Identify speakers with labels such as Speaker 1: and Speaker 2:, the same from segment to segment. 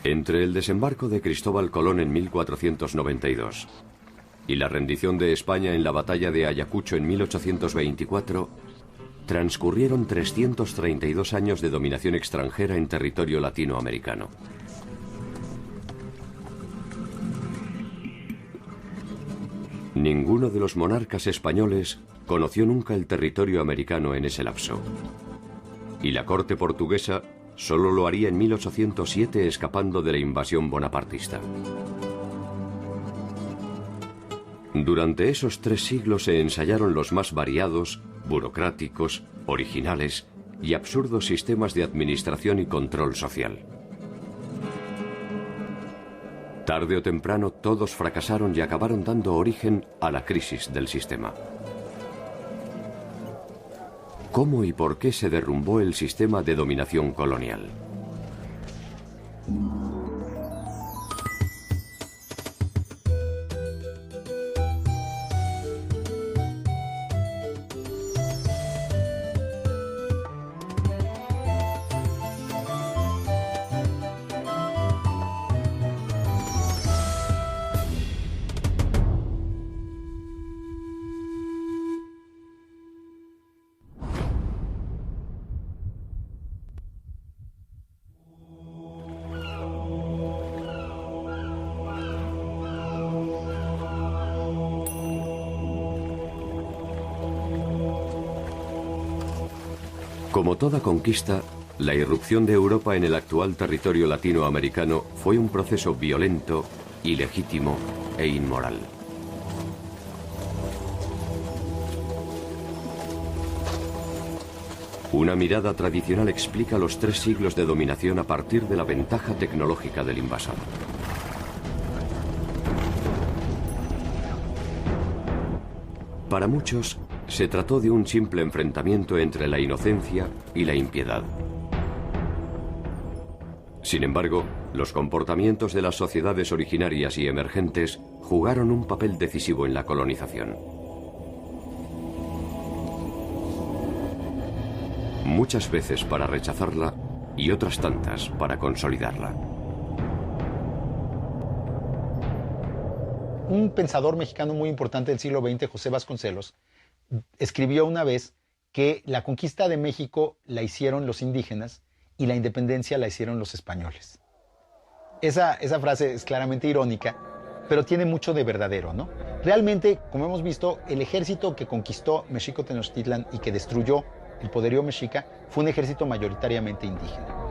Speaker 1: Entre el desembarco de Cristóbal Colón en 1492 y la rendición de España en la batalla de Ayacucho en 1824, transcurrieron 332 años de dominación extranjera en territorio latinoamericano. Ninguno de los monarcas españoles conoció nunca el territorio americano en ese lapso. Y la corte portuguesa solo lo haría en 1807 escapando de la invasión bonapartista. Durante esos 3 siglos se ensayaron los más variados, burocráticos, originales y absurdos sistemas de administración y control social. Tarde o temprano todos fracasaron y acabaron dando origen a la crisis del sistema. ¿Cómo y por qué se derrumbó el sistema de dominación colonial? Como toda conquista, la irrupción de Europa en el actual territorio latinoamericano fue un proceso violento, ilegítimo e inmoral. Una mirada tradicional explica los 3 siglos de dominación a partir de la ventaja tecnológica del invasor. Para muchos, se trató de un simple enfrentamiento entre la inocencia y la impiedad. Sin embargo, los comportamientos de las sociedades originarias y emergentes jugaron un papel decisivo en la colonización. Muchas veces para rechazarla y otras tantas para consolidarla.
Speaker 2: Un pensador mexicano muy importante del siglo XX, José Vasconcelos, escribió una vez que la conquista de México la hicieron los indígenas y la independencia la hicieron los españoles. Esa frase es claramente irónica, pero tiene mucho de verdadero, ¿no? Realmente, como hemos visto, el ejército que conquistó Mexico Tenochtitlan y que destruyó el poderío mexica fue un ejército mayoritariamente indígena.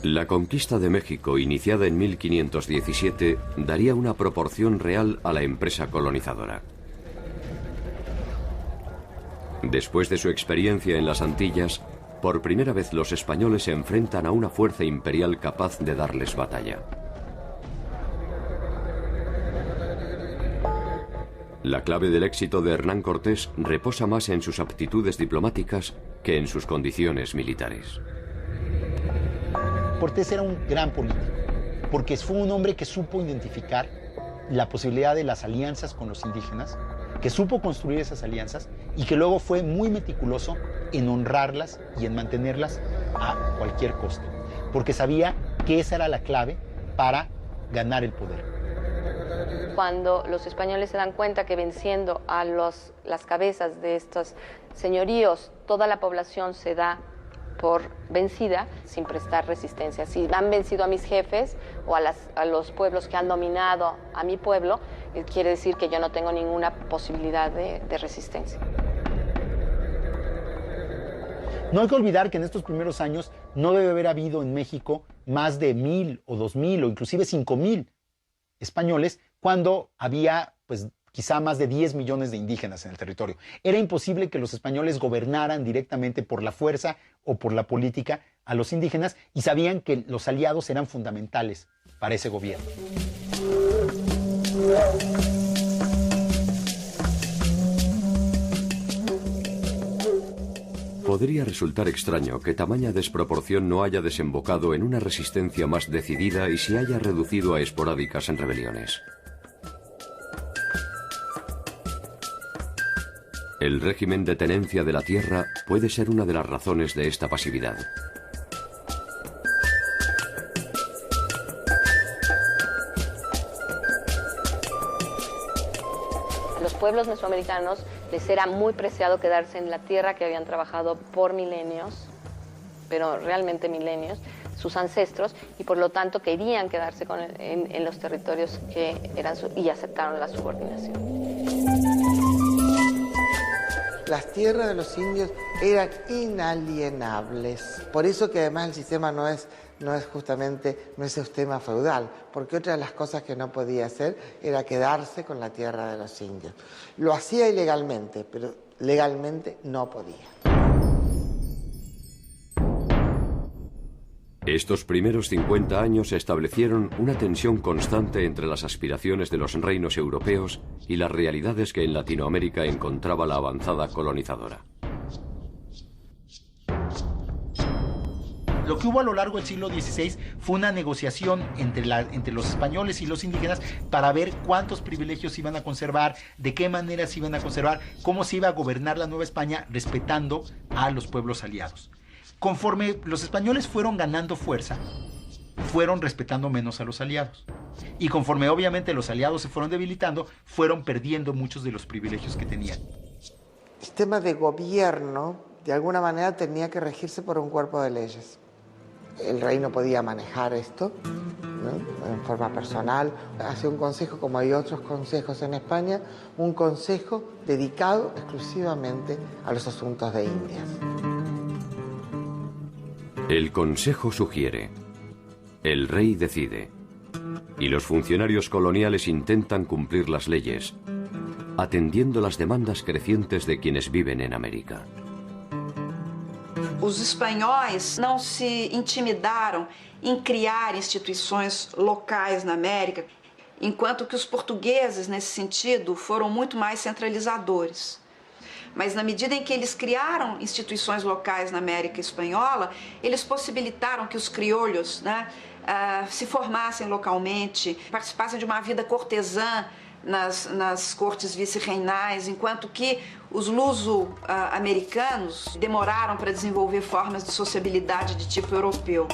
Speaker 1: La conquista de México, iniciada en 1517, daría una proporción real a la empresa colonizadora. Después de su experiencia en las Antillas, por primera vez los españoles se enfrentan a una fuerza imperial capaz de darles batalla. La clave del éxito de Hernán Cortés reposa más en sus aptitudes diplomáticas que en sus condiciones militares.
Speaker 2: Cortés era un gran político, porque fue un hombre que supo identificar la posibilidad de las alianzas con los indígenas, que supo construir esas alianzas y que luego fue muy meticuloso en honrarlas y en mantenerlas a cualquier costo, porque sabía que esa era la clave para ganar el poder.
Speaker 3: Cuando los españoles se dan cuenta que venciendo a las cabezas de estos señoríos, toda la población se da por vencida sin prestar resistencia. Si han vencido a mis jefes o a los pueblos que han dominado a mi pueblo, quiere decir que yo no tengo ninguna posibilidad de resistencia.
Speaker 2: No hay que olvidar que en estos primeros años no debe haber habido en México más de 1,000 o 2,000 o inclusive 5,000 españoles cuando había pues quizá más de 10 millones de indígenas en el territorio. Era imposible que los españoles gobernaran directamente por la fuerza o por la política a los indígenas y sabían que los aliados eran fundamentales para ese gobierno.
Speaker 1: Podría resultar extraño que tamaña desproporción no haya desembocado en una resistencia más decidida y se haya reducido a esporádicas rebeliones. El régimen de tenencia de la tierra puede ser una de las razones de esta pasividad.
Speaker 3: A los pueblos mesoamericanos les era muy preciado quedarse en la tierra que habían trabajado por milenios, pero realmente milenios, sus ancestros, y por lo tanto querían quedarse en los territorios que eran y aceptaron la subordinación.
Speaker 4: Las tierras de los indios eran inalienables. Por eso que además el sistema no es un sistema feudal, porque otra de las cosas que no podía hacer era quedarse con la tierra de los indios. Lo hacía ilegalmente, pero legalmente no podía.
Speaker 1: Estos primeros 50 años establecieron una tensión constante entre las aspiraciones de los reinos europeos y las realidades que en Latinoamérica encontraba la avanzada colonizadora.
Speaker 2: Lo que hubo a lo largo del siglo XVI fue una negociación entre los españoles y los indígenas para ver cuántos privilegios iban a conservar, de qué manera se iban a conservar, cómo se iba a gobernar la Nueva España respetando a los pueblos aliados. Conforme los españoles fueron ganando fuerza, fueron respetando menos a los aliados. Y conforme obviamente los aliados se fueron debilitando, fueron perdiendo muchos de los privilegios que tenían.
Speaker 4: El sistema de gobierno, de alguna manera, tenía que regirse por un cuerpo de leyes. El rey no podía manejar esto, ¿no?, en forma personal. Hacía un consejo, como hay otros consejos en España, un consejo dedicado exclusivamente a los asuntos de Indias.
Speaker 1: El Consejo sugiere, el rey decide, y los funcionarios coloniales intentan cumplir las leyes, atendiendo las demandas crecientes de quienes viven en América.
Speaker 5: Os espanhóis não se intimidaram em criar instituições locais na América, enquanto que os portugueses, nesse sentido, foram muito mais centralizadores. Mas na medida em que eles criaram instituições locais na América Espanhola, eles possibilitaram que os criolhos, né, se formassem localmente, participassem de uma vida cortesã nas cortes vice-reinais, enquanto que os luso-americanos demoraram para desenvolver formas de sociabilidade de tipo europeu.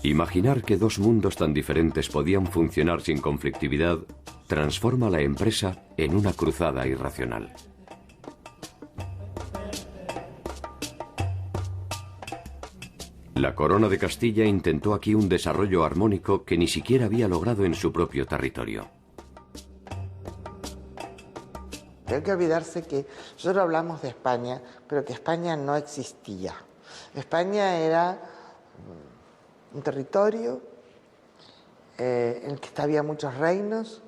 Speaker 1: Imaginar que dos mundos tan diferentes podían funcionar sin conflictividad transforma la empresa en una cruzada irracional. La Corona de Castilla intentó aquí un desarrollo armónico que ni siquiera había logrado en su propio territorio.
Speaker 4: Hay que olvidarse que nosotros hablamos de España, pero que España no existía. España era un territorio en el que había muchos reinos,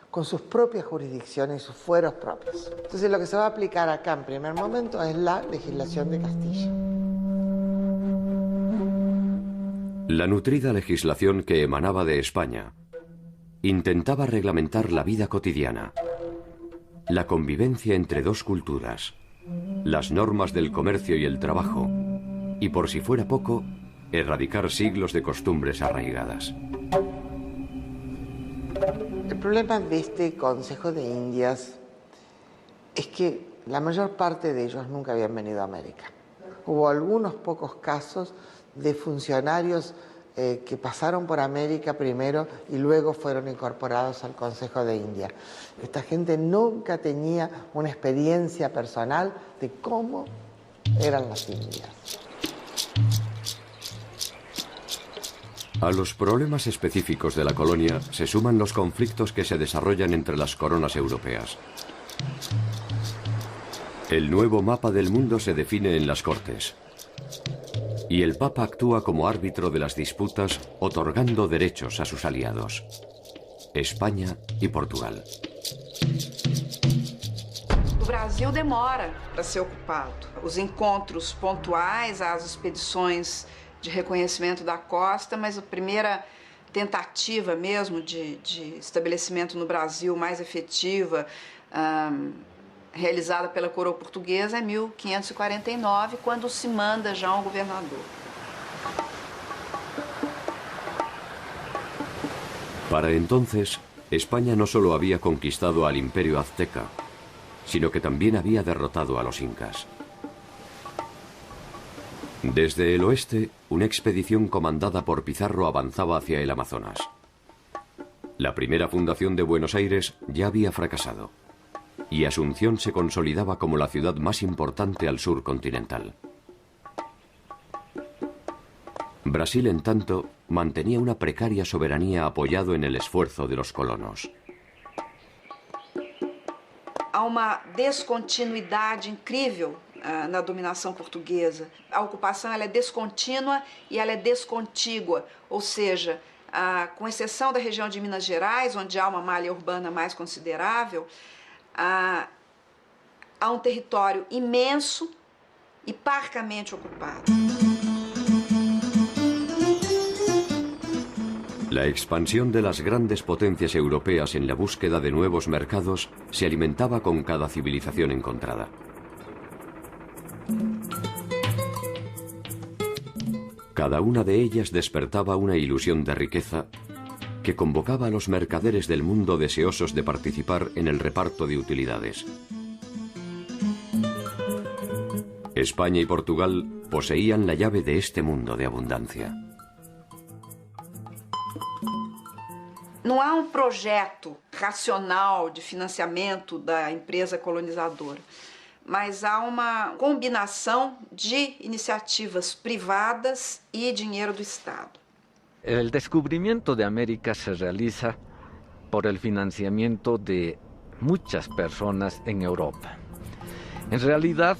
Speaker 4: con sus propias jurisdicciones y sus fueros propios. Entonces lo que se va a aplicar acá en primer momento es la legislación de Castilla.
Speaker 1: La nutrida legislación que emanaba de España intentaba reglamentar la vida cotidiana, la convivencia entre dos culturas, las normas del comercio y el trabajo, y por si fuera poco, erradicar siglos de costumbres arraigadas.
Speaker 4: El problema de este Consejo de Indias es que la mayor parte de ellos nunca habían venido a América. Hubo algunos pocos casos de funcionarios que pasaron por América primero y luego fueron incorporados al Consejo de India. Esta gente nunca tenía una experiencia personal de cómo eran las Indias.
Speaker 1: A los problemas específicos de la colonia se suman los conflictos que se desarrollan entre las coronas europeas. El nuevo mapa del mundo se define en las Cortes. Y el Papa actúa como árbitro de las disputas, otorgando derechos a sus aliados, España y Portugal.
Speaker 5: O Brasil demora para ser ocupado. Os encontros pontuais, as expedições de reconhecimento da costa, mas a primeira tentativa mesmo de estabelecimento no Brasil mais efetiva, realizada pela coroa portuguesa, é 1549, quando se manda já um governador.
Speaker 1: Para entonces, España no solo había conquistado al Imperio Azteca, sino que también había derrotado a los incas. Desde el oeste, una expedición comandada por Pizarro avanzaba hacia el Amazonas. La primera fundación de Buenos Aires ya había fracasado, y Asunción se consolidaba como la ciudad más importante al sur continental. Brasil, en tanto, mantenía una precaria soberanía apoyado en el esfuerzo de los colonos.
Speaker 5: Há uma descontinuidade incrível na dominação portuguesa. A ocupação ela é descontínua e ela é descontígua, ou seja, com exceção da região de Minas Gerais, onde há uma malha urbana mais considerável, há um território imenso e parcamente ocupado.
Speaker 1: La expansión de las grandes potencias europeas en la búsqueda de nuevos mercados se alimentaba con cada civilización encontrada. Cada una de ellas despertaba una ilusión de riqueza que convocaba a los mercaderes del mundo deseosos de participar en el reparto de utilidades. España y Portugal poseían la llave de este mundo de abundancia.
Speaker 5: Não há projeto racional de financiamento da empresa colonizadora, mas há uma combinação de iniciativas privadas e dinheiro do Estado.
Speaker 6: El descubrimiento de América se realiza por el financiamiento de muchas personas en Europa. En realidad,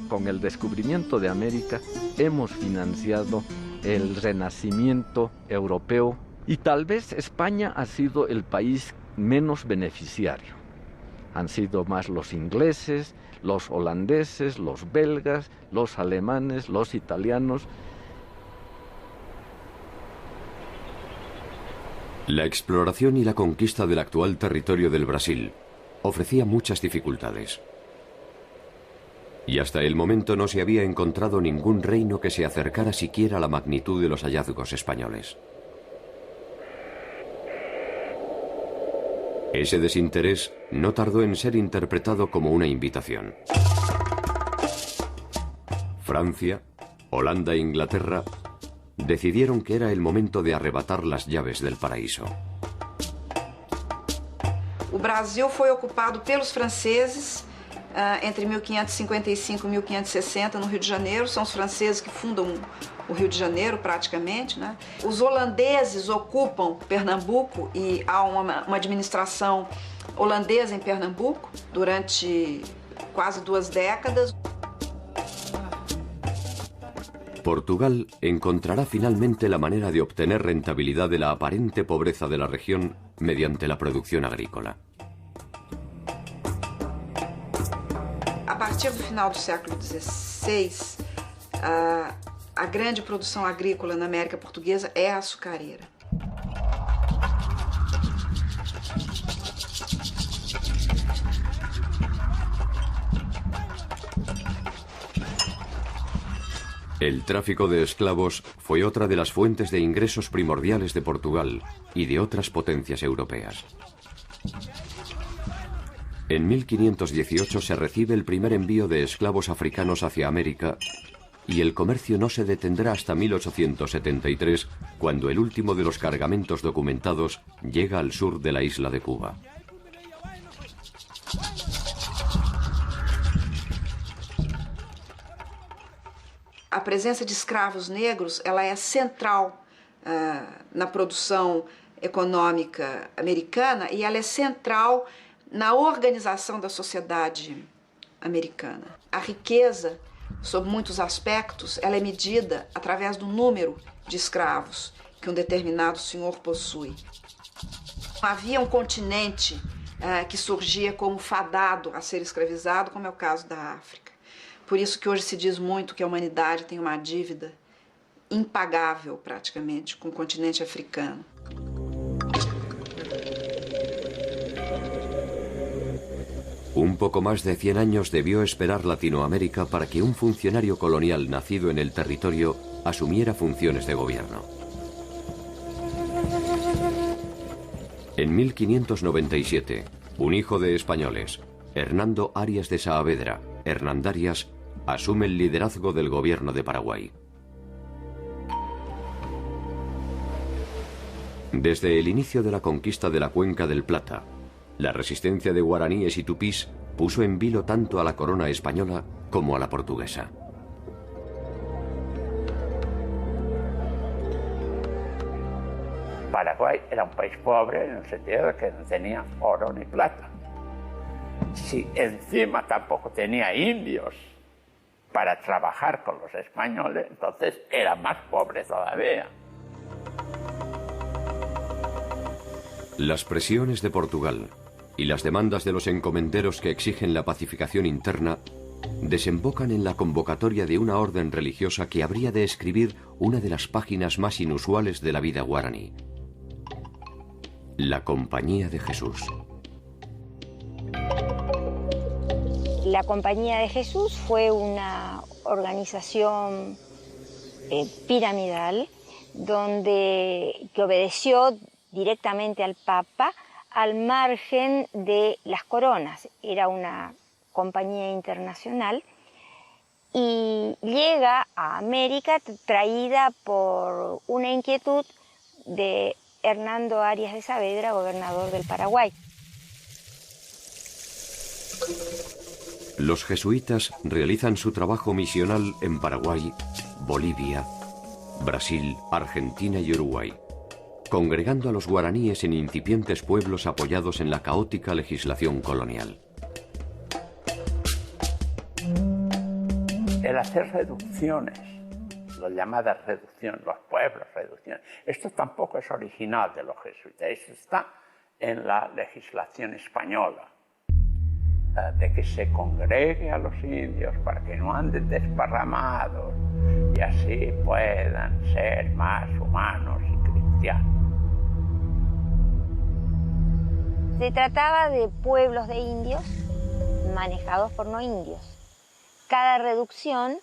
Speaker 6: con el descubrimiento de América hemos financiado el renacimiento europeo. Y tal vez España ha sido el país menos beneficiario. Han sido más los ingleses, los holandeses, los belgas, los alemanes, los italianos.
Speaker 1: La exploración y la conquista del actual territorio del Brasil ofrecía muchas dificultades. Y hasta el momento no se había encontrado ningún reino que se acercara siquiera a la magnitud de los hallazgos españoles. Ese desinterés no tardó en ser interpretado como una invitación. Francia, Holanda e Inglaterra decidieron que era el momento de arrebatar las llaves del paraíso.
Speaker 5: O Brasil foi ocupado pelos franceses entre 1555 e 1560 no Rio de Janeiro. São os franceses que fundam o Rio de Janeiro, praticamente, né? Os holandeses ocupam Pernambuco e há uma administração holandesa em Pernambuco durante quase 2 décadas.
Speaker 1: Portugal encontrará finalmente la manera de obtener rentabilidad de la aparente pobreza de la región mediante la producción agrícola.
Speaker 5: A partir do final do século XVI, a grande produção agrícola na América Portuguesa é a açucareira.
Speaker 1: El tráfico de esclavos fue otra de las fuentes de ingresos primordiales de Portugal y de otras potencias europeas. En 1518 se recibe el primer envío de esclavos africanos hacia América y el comercio no se detendrá hasta 1873, cuando el último de los cargamentos documentados llega al sur de la isla de Cuba.
Speaker 5: A presença de escravos negros ela é central na produção econômica americana e ela é central na organização da sociedade americana. A riqueza, sob muitos aspectos, ela é medida através do número de escravos que um determinado senhor possui. Havia um continente que surgia como fadado a ser escravizado, como é o caso da África. Por isso que hoje se diz muito que a humanidade tem uma dívida impagável, praticamente, com o continente africano.
Speaker 1: Un poco más de 100 años debió esperar Latinoamérica para que un funcionario colonial nacido en el territorio asumiera funciones de gobierno. En 1597, un hijo de españoles, Hernando Arias de Saavedra, Hernandarias, asume el liderazgo del gobierno de Paraguay. Desde el inicio de la conquista de la Cuenca del Plata, la resistencia de guaraníes y tupís puso en vilo tanto a la corona española como a la portuguesa.
Speaker 7: Paraguay era un país pobre en el sentido de que no tenía oro ni plata. Si encima tampoco tenía indios para trabajar con los españoles, entonces era más pobre todavía.
Speaker 1: Las presiones de Portugal y las demandas de los encomenderos que exigen la pacificación interna desembocan en la convocatoria de una orden religiosa que habría de escribir una de las páginas más inusuales de la vida guaraní: la Compañía de Jesús.
Speaker 8: La Compañía de Jesús fue una organización piramidal que obedeció directamente al Papa al margen de las coronas. Era una compañía internacional y llega a América traída por una inquietud de Hernando Arias de Saavedra, gobernador del Paraguay.
Speaker 1: Los jesuitas realizan su trabajo misional en Paraguay, Bolivia, Brasil, Argentina y Uruguay, congregando a los guaraníes en incipientes pueblos apoyados en la caótica legislación colonial.
Speaker 7: El hacer reducciones, las llamadas reducciones, los pueblos reducciones, esto tampoco es original de los jesuitas, esto está en la legislación española, de que se congregue a los indios para que no anden desparramados y así puedan ser más humanos y cristianos.
Speaker 8: Se trataba de pueblos de indios manejados por no indios. Cada reducción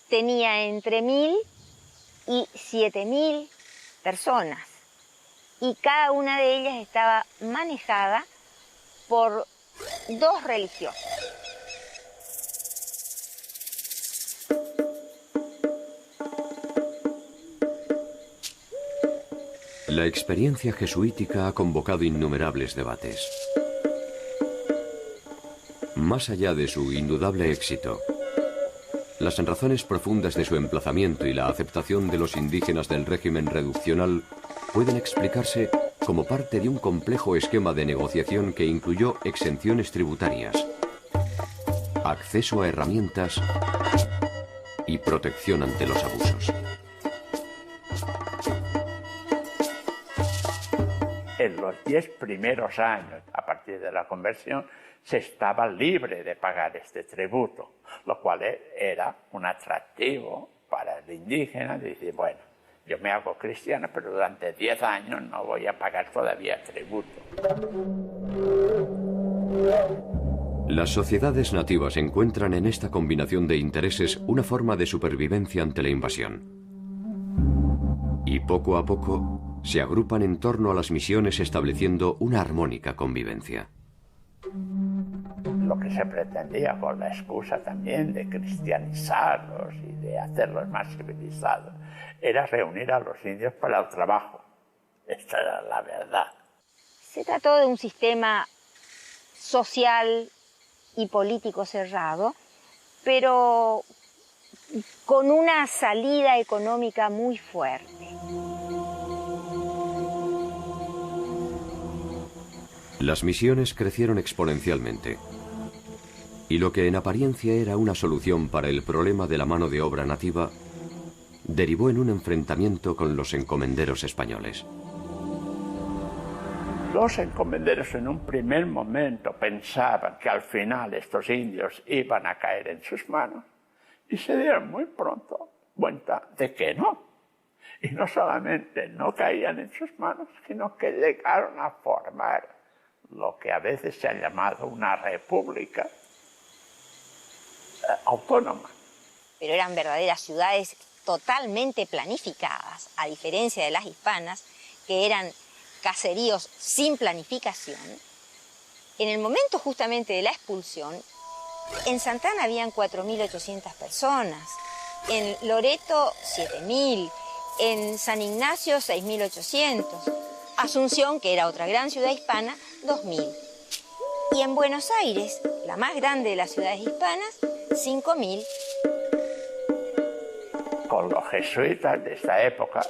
Speaker 8: tenía entre 1.000 y 7.000 personas y cada una de ellas estaba manejada por 2 religiosos.
Speaker 1: La experiencia jesuítica ha convocado innumerables debates. Más allá de su indudable éxito, las razones profundas de su emplazamiento y la aceptación de los indígenas del régimen reduccional pueden explicarse como parte de un complejo esquema de negociación que incluyó exenciones tributarias, acceso a herramientas y protección ante los abusos.
Speaker 7: En los 10 primeros años, a partir de la conversión, se estaba libre de pagar este tributo, lo cual era un atractivo para el indígena de decir, bueno, yo me hago cristiano, pero durante 10 años no voy a pagar todavía tributo.
Speaker 1: Las sociedades nativas encuentran en esta combinación de intereses una forma de supervivencia ante la invasión. Y poco a poco se agrupan en torno a las misiones estableciendo una armónica convivencia.
Speaker 7: Lo que se pretendía con la excusa también de cristianizarlos y de hacerlos más civilizados era reunir a los indios para el trabajo. Esta era la verdad.
Speaker 8: Se trató de un sistema social y político cerrado, pero con una salida económica muy fuerte.
Speaker 1: Las misiones crecieron exponencialmente, y lo que en apariencia era una solución para el problema de la mano de obra nativa, derivó en un enfrentamiento con los encomenderos españoles.
Speaker 7: Los encomenderos en un primer momento pensaban que al final estos indios iban a caer en sus manos y se dieron muy pronto cuenta de que no. Y no solamente no caían en sus manos, sino que llegaron a formar lo que a veces se ha llamado una república autónoma.
Speaker 8: Pero eran verdaderas ciudades totalmente planificadas, a diferencia de las hispanas, que eran caseríos sin planificación, en el momento justamente de la expulsión, en Santana habían 4.800 personas, en Loreto 7.000, en San Ignacio 6.800, Asunción, que era otra gran ciudad hispana, 2.000. Y en Buenos Aires, la más grande de las ciudades hispanas, 5.000.
Speaker 7: Con los jesuitas de esta época,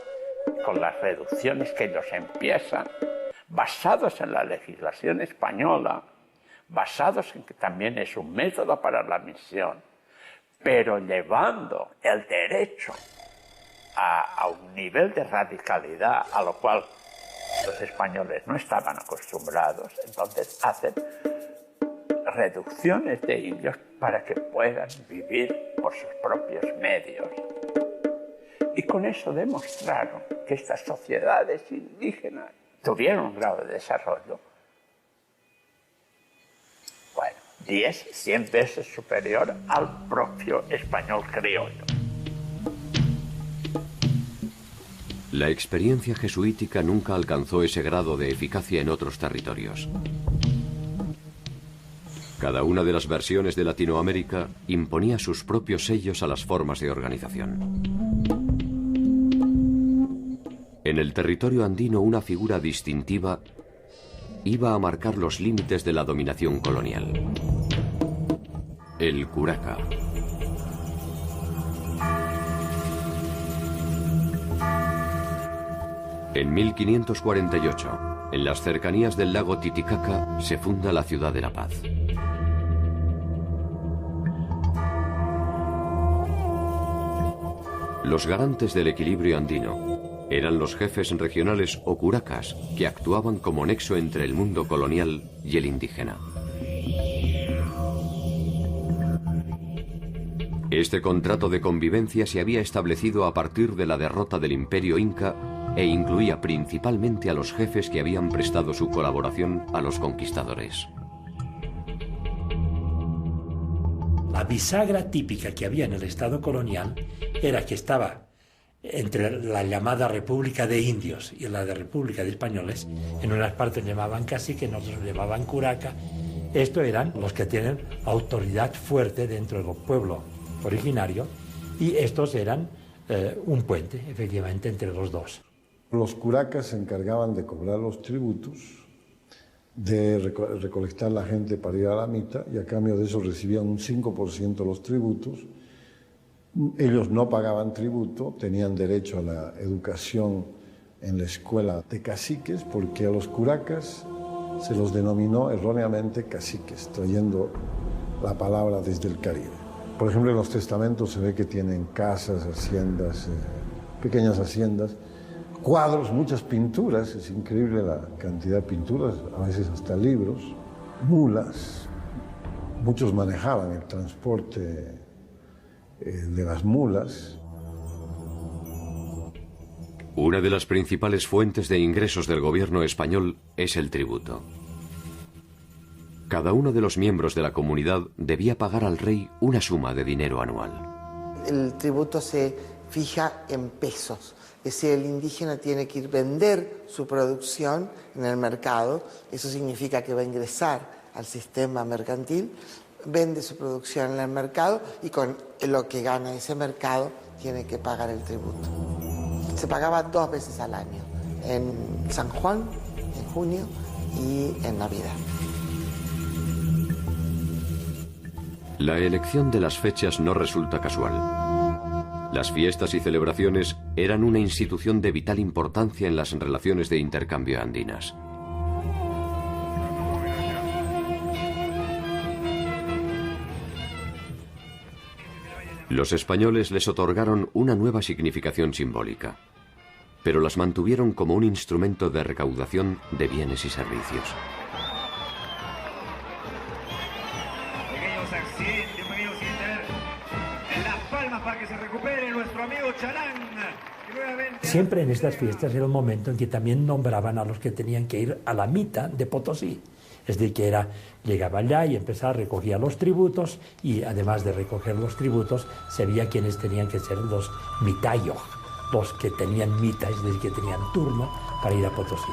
Speaker 7: con las reducciones que ellos empiezan, basados en la legislación española, basados en que también es un método para la misión, pero llevando el derecho a un nivel de radicalidad a lo cual los españoles no estaban acostumbrados, entonces hacen reducciones de indios para que puedan vivir por sus propios medios. Y con eso demostraron que estas sociedades indígenas tuvieron un grado de desarrollo, bueno, 10, 100 veces superior al propio español criollo.
Speaker 1: La experiencia jesuítica nunca alcanzó ese grado de eficacia en otros territorios. Cada una de las versiones de Latinoamérica imponía sus propios sellos a las formas de organización. En el territorio andino, una figura distintiva iba a marcar los límites de la dominación colonial: el curaca. En 1548, en las cercanías del lago Titicaca, se funda la ciudad de La Paz. Los garantes del equilibrio andino eran los jefes regionales o curacas, que actuaban como nexo entre el mundo colonial y el indígena. Este contrato de convivencia se había establecido a partir de la derrota del Imperio Inca e incluía principalmente a los jefes que habían prestado su colaboración a los conquistadores.
Speaker 9: La bisagra típica que había en el Estado colonial era que estaba entre la llamada República de Indios y la de República de Españoles. En unas partes llamaban cacique, en otras llamaban curaca. Estos eran los que tienen autoridad fuerte dentro del pueblo originario, y estos eran un puente, efectivamente, entre los dos.
Speaker 10: Los curacas se encargaban de cobrar los tributos, de recolectar la gente para ir a la mita, y a cambio de eso recibían un 5% de los tributos. Ellos no pagaban tributo, tenían derecho a la educación en la escuela de caciques, porque a los curacas se los denominó erróneamente caciques, trayendo la palabra desde el Caribe. Por ejemplo, en los testamentos se ve que tienen casas, haciendas, pequeñas haciendas, cuadros, muchas pinturas, es increíble la cantidad de pinturas, a veces hasta libros, mulas. Muchos manejaban el transporte de las mulas.
Speaker 1: Una de las principales fuentes de ingresos del gobierno español es el tributo. Cada uno de los miembros de la comunidad debía pagar al rey una suma de dinero anual.
Speaker 4: El tributo se fija en pesos. Es decir, el indígena tiene que ir a vender su producción en el mercado. Eso significa que va a ingresar al sistema mercantil, vende su producción en el mercado y con lo que gana ese mercado tiene que pagar el tributo. Se pagaba 2 veces al año, en San Juan, en junio, y en Navidad.
Speaker 1: La elección de las fechas no resulta casual. Las fiestas y celebraciones eran una institución de vital importancia en las relaciones de intercambio andinas. Los españoles les otorgaron una nueva significación simbólica, pero las mantuvieron como un instrumento de recaudación de bienes y servicios.
Speaker 9: Siempre en estas fiestas era el momento en que también nombraban a los que tenían que ir a la mita de Potosí. Es decir, que llegaba allá y empezaba a recoger los tributos, y además de recoger los tributos, sabía quiénes tenían que ser los mitayos, los que tenían mita, es decir, que tenían turno para ir a Potosí.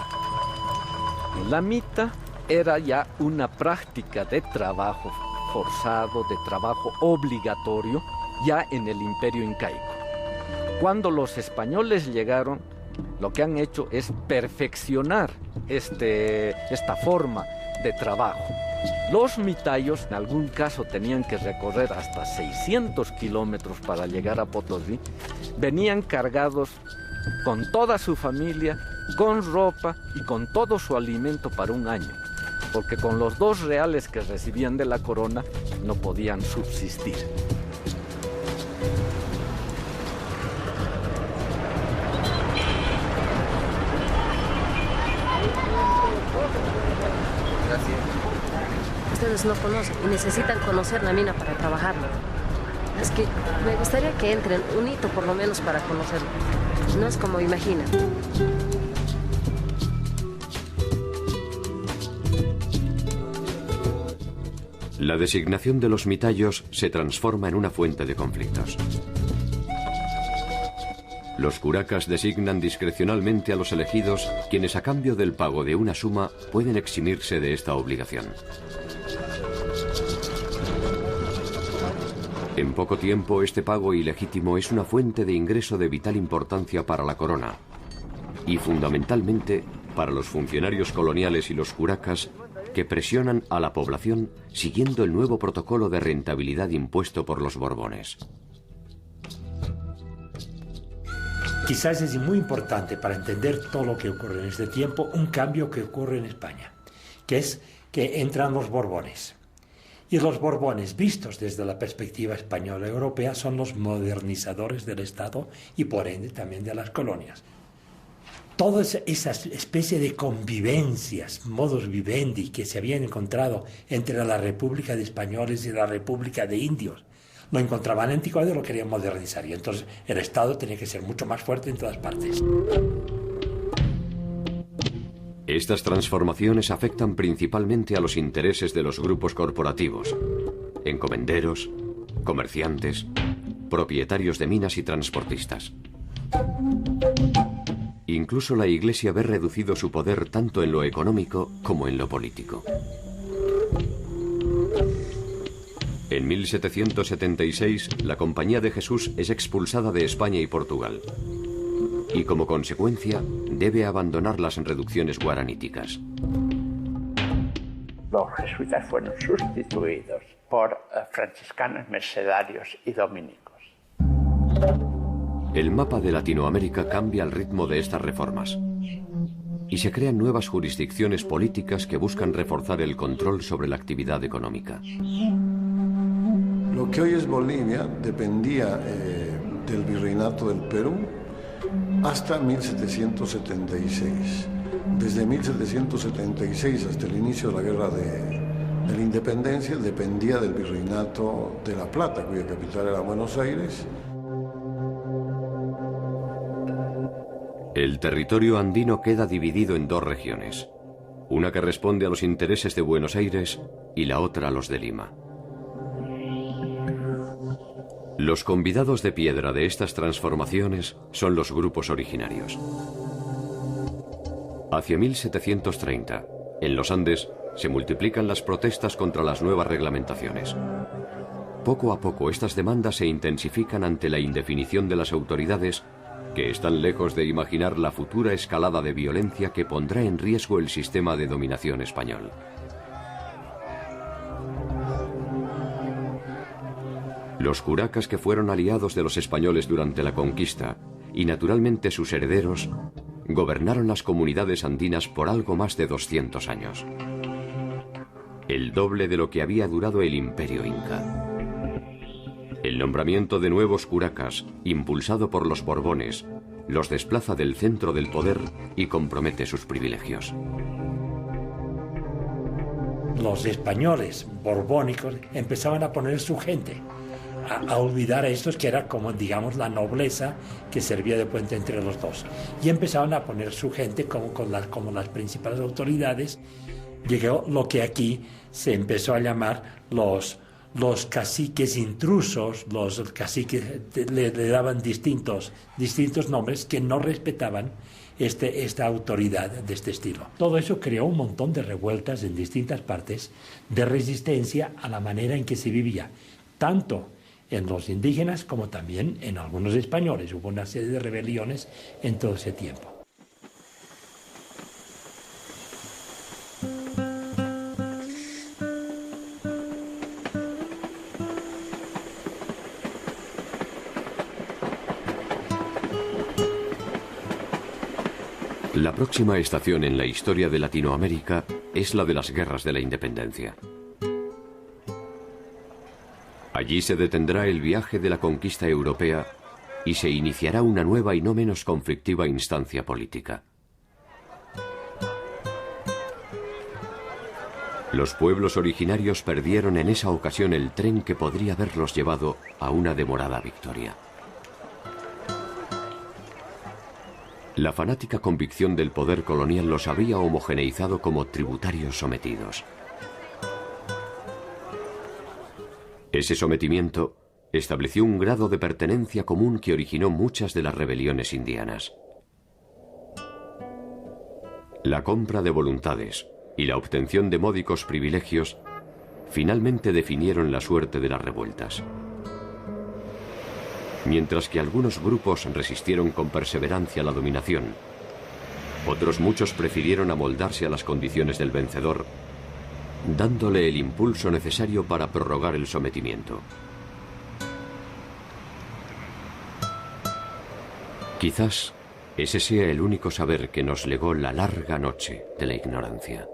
Speaker 6: La mita era ya una práctica de trabajo forzado, de trabajo obligatorio, ya en el Imperio Incaico. Cuando los españoles llegaron, lo que han hecho es perfeccionar esta forma de trabajo. Los mitayos, en algún caso, tenían que recorrer hasta 600 kilómetros para llegar a Potosí. Venían cargados con toda su familia, con ropa y con todo su alimento para un año, porque con los 2 reales que recibían de la corona no podían subsistir.
Speaker 11: Ustedes no conocen y necesitan conocer la mina para trabajarla. Es que me gustaría que entren un hito por lo menos para conocerlo. No es como imaginan.
Speaker 1: La designación de los mitayos se transforma en una fuente de conflictos. Los curacas designan discrecionalmente a los elegidos, quienes a cambio del pago de una suma pueden eximirse de esta obligación. En poco tiempo, este pago ilegítimo es una fuente de ingreso de vital importancia para la corona y fundamentalmente para los funcionarios coloniales y los curacas que presionan a la población siguiendo el nuevo protocolo de rentabilidad impuesto por los Borbones.
Speaker 9: Quizás es muy importante para entender todo lo que ocurre en este tiempo un cambio que ocurre en España, que es que entran los Borbones. Y los Borbones, vistos desde la perspectiva española y europea, son los modernizadores del Estado y por ende también de las colonias. Toda esa especie de convivencias, modus vivendi, que se habían encontrado entre la República de Españoles y la República de Indios, lo encontraban anticuado y lo querían modernizar. Y entonces el Estado tenía que ser mucho más fuerte en todas partes.
Speaker 1: Estas transformaciones afectan principalmente a los intereses de los grupos corporativos, encomenderos, comerciantes, propietarios de minas y transportistas. Incluso la Iglesia ve reducido su poder tanto en lo económico como en lo político. En 1776, la Compañía de Jesús es expulsada de España y Portugal. Y como consecuencia, debe abandonar las reducciones guaraníticas.
Speaker 7: Los jesuitas fueron sustituidos por franciscanos, mercedarios y dominicos.
Speaker 1: El mapa de Latinoamérica cambia al ritmo de estas reformas. Y se crean nuevas jurisdicciones políticas que buscan reforzar el control sobre la actividad económica.
Speaker 10: Lo que hoy es Bolivia dependía del virreinato del Perú hasta 1776. Desde 1776 hasta el inicio de la Guerra de la Independencia dependía del virreinato de La Plata, cuya capital era Buenos Aires.
Speaker 1: El territorio andino queda dividido en 2 regiones, una que responde a los intereses de Buenos Aires y la otra a los de Lima. Los convidados de piedra de estas transformaciones son los grupos originarios. Hacia 1730, en los Andes, se multiplican las protestas contra las nuevas reglamentaciones. Poco a poco estas demandas se intensifican ante la indefinición de las autoridades, que están lejos de imaginar la futura escalada de violencia que pondrá en riesgo el sistema de dominación español. Los curacas, que fueron aliados de los españoles durante la conquista, y naturalmente sus herederos, gobernaron las comunidades andinas por algo más de 200 años. El doble de lo que había durado el Imperio Inca. El nombramiento de nuevos curacas, impulsado por los Borbones, los desplaza del centro del poder y compromete sus privilegios.
Speaker 9: Los españoles borbónicos empezaban a poner su gente, a olvidar a estos que era como, digamos, la nobleza que servía de puente entre los dos. Y empezaban a poner su gente como las principales autoridades. Llegó lo que aquí se empezó a llamar los caciques intrusos. Los caciques le daban distintos nombres que no respetaban esta autoridad de este estilo. Todo eso creó un montón de revueltas en distintas partes de resistencia a la manera en que se vivía, tanto en los indígenas como también en algunos españoles. Hubo una serie de rebeliones en todo ese tiempo.
Speaker 1: La próxima estación en la historia de Latinoamérica es la de las guerras de la independencia. Allí se detendrá el viaje de la conquista europea y se iniciará una nueva y no menos conflictiva instancia política. Los pueblos originarios perdieron en esa ocasión el tren que podría haberlos llevado a una demorada victoria. La fanática convicción del poder colonial los había homogeneizado como tributarios sometidos. Ese sometimiento estableció un grado de pertenencia común que originó muchas de las rebeliones indianas. La compra de voluntades y la obtención de módicos privilegios finalmente definieron la suerte de las revueltas. Mientras que algunos grupos resistieron con perseverancia la dominación, otros muchos prefirieron amoldarse a las condiciones del vencedor, dándole el impulso necesario para prorrogar el sometimiento. Quizás ese sea el único saber que nos legó la larga noche de la ignorancia.